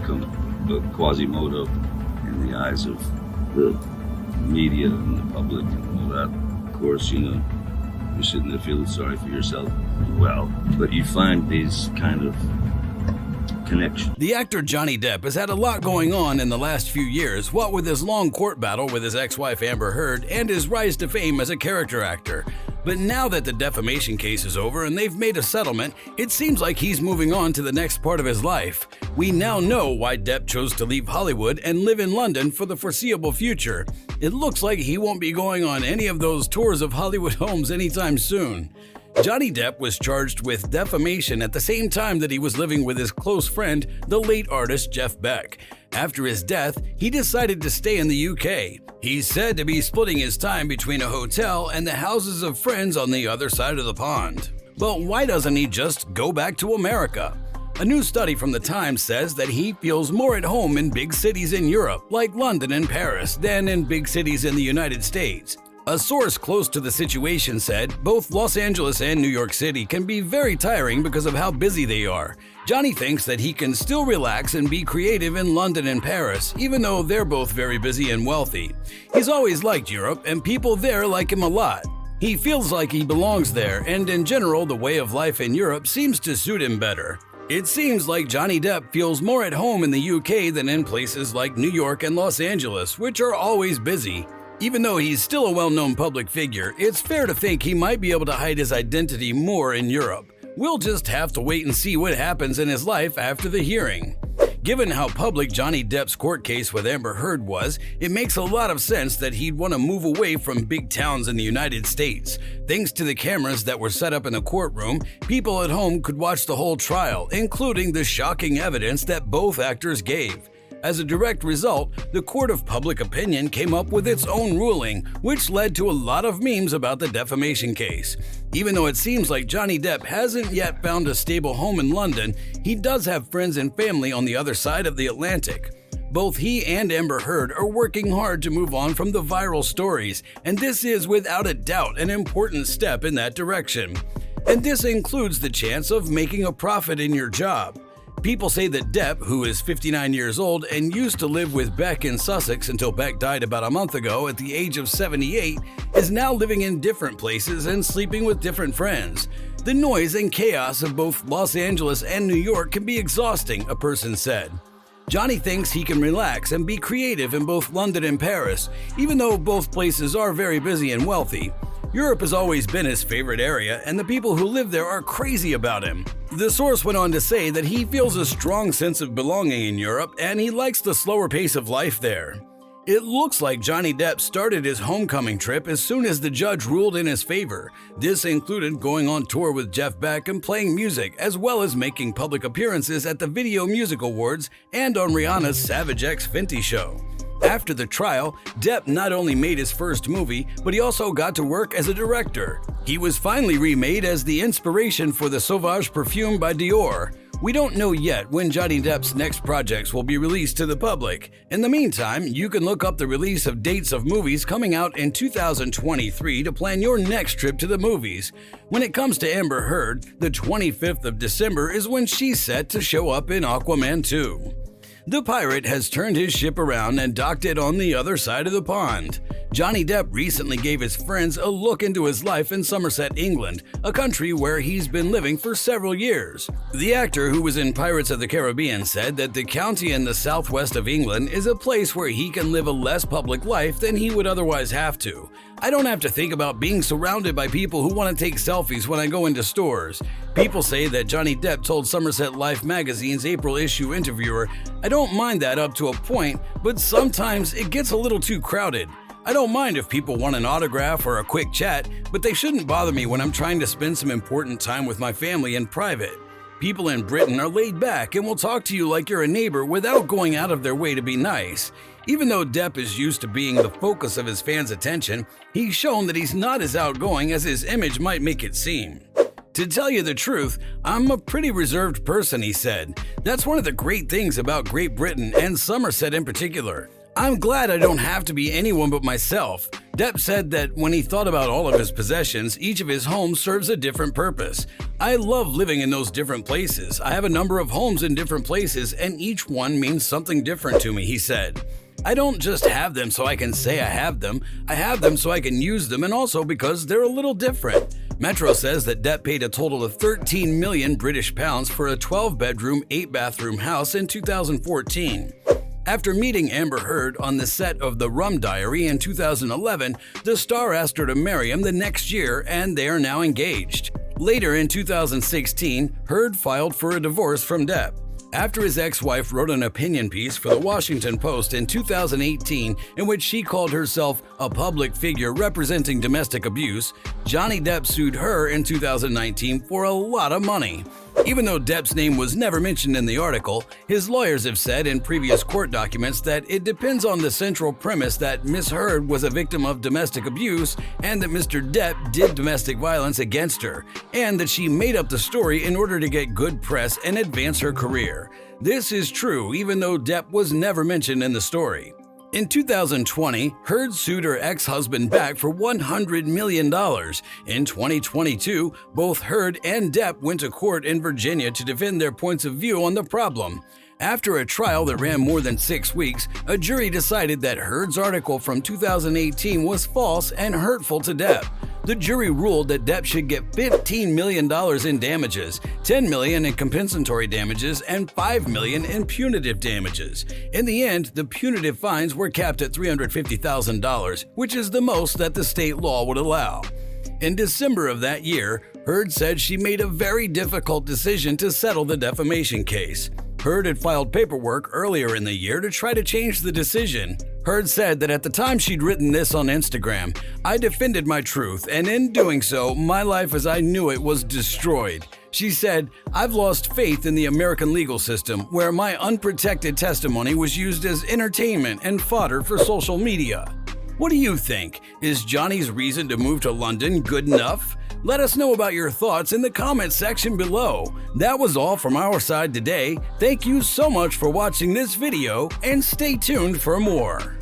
become a Quasimodo in the eyes of the media and the public and all that. Of course, you're sitting there feeling sorry for yourself as well. But you find these kind of connection. The actor Johnny Depp has had a lot going on in the last few years, what with his long court battle with his ex-wife Amber Heard and his rise to fame as a character actor. But now that the defamation case is over and they've made a settlement, it seems like he's moving on to the next part of his life. We now know why Depp chose to leave Hollywood and live in London for the foreseeable future. It looks like he won't be going on any of those tours of Hollywood homes anytime soon. Johnny Depp was charged with defamation at the same time that he was living with his close friend, the late artist Jeff Beck. After his death, he decided to stay in the UK. He's said to be splitting his time between a hotel and the houses of friends on the other side of the pond. But why doesn't he just go back to America? A new study from The Times says that he feels more at home in big cities in Europe, like London and Paris, than in big cities in the United States. A source close to the situation said both Los Angeles and New York City can be very tiring because of how busy they are. Johnny thinks that he can still relax and be creative in London and Paris, even though they're both very busy and wealthy. He's always liked Europe, and people there like him a lot. He feels like he belongs there, and in general, the way of life in Europe seems to suit him better. It seems like Johnny Depp feels more at home in the UK than in places like New York and Los Angeles, which are always busy. Even though he's still a well-known public figure, it's fair to think he might be able to hide his identity more in Europe. We'll just have to wait and see what happens in his life after the hearing. Given how public Johnny Depp's court case with Amber Heard was, it makes a lot of sense that he'd want to move away from big towns in the United States. Thanks to the cameras that were set up in the courtroom, people at home could watch the whole trial, including the shocking evidence that both actors gave. As a direct result, the court of public opinion came up with its own ruling, which led to a lot of memes about the defamation case. Even though it seems like Johnny Depp hasn't yet found a stable home in London, he does have friends and family on the other side of the Atlantic. Both he and Amber Heard are working hard to move on from the viral stories, and this is without a doubt an important step in that direction. And this includes the chance of making a profit in your job. People say that Depp, who is 59 years old and used to live with Beck in Sussex until Beck died about a month ago at the age of 78, is now living in different places and sleeping with different friends. The noise and chaos of both Los Angeles and New York can be exhausting, a person said. Johnny thinks he can relax and be creative in both London and Paris, even though both places are very busy and wealthy. Europe has always been his favorite area, and the people who live there are crazy about him. The source went on to say that he feels a strong sense of belonging in Europe, and he likes the slower pace of life there. It looks like Johnny Depp started his homecoming trip as soon as the judge ruled in his favor. This included going on tour with Jeff Beck and playing music, as well as making public appearances at the Video Music Awards and on Rihanna's Savage X Fenty show. After the trial, Depp not only made his first movie, but he also got to work as a director. He was finally remade as the inspiration for the Sauvage perfume by Dior. We don't know yet when Johnny Depp's next projects will be released to the public. In the meantime, you can look up the release of dates of movies coming out in 2023 to plan your next trip to the movies. When it comes to Amber Heard, the 25th of December is when she's set to show up in Aquaman 2. The pirate has turned his ship around and docked it on the other side of the pond. Johnny Depp recently gave his friends a look into his life in Somerset, England, a country where he's been living for several years. The actor, who was in Pirates of the Caribbean, said that the county in the southwest of England is a place where he can live a less public life than he would otherwise have to. I don't have to think about being surrounded by people who want to take selfies when I go into stores. People say that Johnny Depp told Somerset Life magazine's April issue interviewer, "I don't mind that up to a point, but sometimes it gets a little too crowded. I don't mind if people want an autograph or a quick chat, but they shouldn't bother me when I'm trying to spend some important time with my family in private. People in Britain are laid back and will talk to you like you're a neighbor without going out of their way to be nice." Even though Depp is used to being the focus of his fans' attention, he's shown that he's not as outgoing as his image might make it seem. "To tell you the truth, I'm a pretty reserved person," he said. "That's one of the great things about Great Britain and Somerset in particular. I'm glad I don't have to be anyone but myself. Depp said that when he thought about all of his possessions, each of his homes serves a different purpose. I love living in those different places. I have a number of homes in different places, and each one means something different to me, he said. I don't just have them so I can say I have them so I can use them, and also because they're a little different. Metro says that Depp paid a total of 13 million British pounds for a 12-bedroom, 8-bathroom house in 2014. After meeting Amber Heard on the set of The Rum Diary in 2011, the star asked her to marry him the next year, and they are now engaged. Later in 2016, Heard filed for a divorce from Depp. After his ex-wife wrote an opinion piece for the Washington Post in 2018 in which she called herself a public figure representing domestic abuse, Johnny Depp sued her in 2019 for a lot of money. Even though Depp's name was never mentioned in the article, his lawyers have said in previous court documents that it depends on the central premise that Ms. Heard was a victim of domestic abuse and that Mr. Depp did domestic violence against her, and that she made up the story in order to get good press and advance her career. This is true even though Depp was never mentioned in the story. In 2020, Heard sued her ex-husband back for $100 million. In 2022, both Heard and Depp went to court in Virginia to defend their points of view on the problem. After a trial that ran more than 6 weeks, a jury decided that Heard's article from 2018 was false and hurtful to Depp. The jury ruled that Depp should get $15 million in damages, $10 million in compensatory damages, and $5 million in punitive damages. In the end, the punitive fines were capped at $350,000, which is the most that the state law would allow. In December of that year, Heard said she made a very difficult decision to settle the defamation case. Heard had filed paperwork earlier in the year to try to change the decision. Heard said that at the time she'd written this on Instagram, "I defended my truth, and in doing so, my life as I knew it was destroyed." She said, "I've lost faith in the American legal system, where my unprotected testimony was used as entertainment and fodder for social media." What do you think? Is Johnny's reason to move to London good enough? Let us know about your thoughts in the comment section below. That was all from our side today. Thank you so much for watching this video, and stay tuned for more.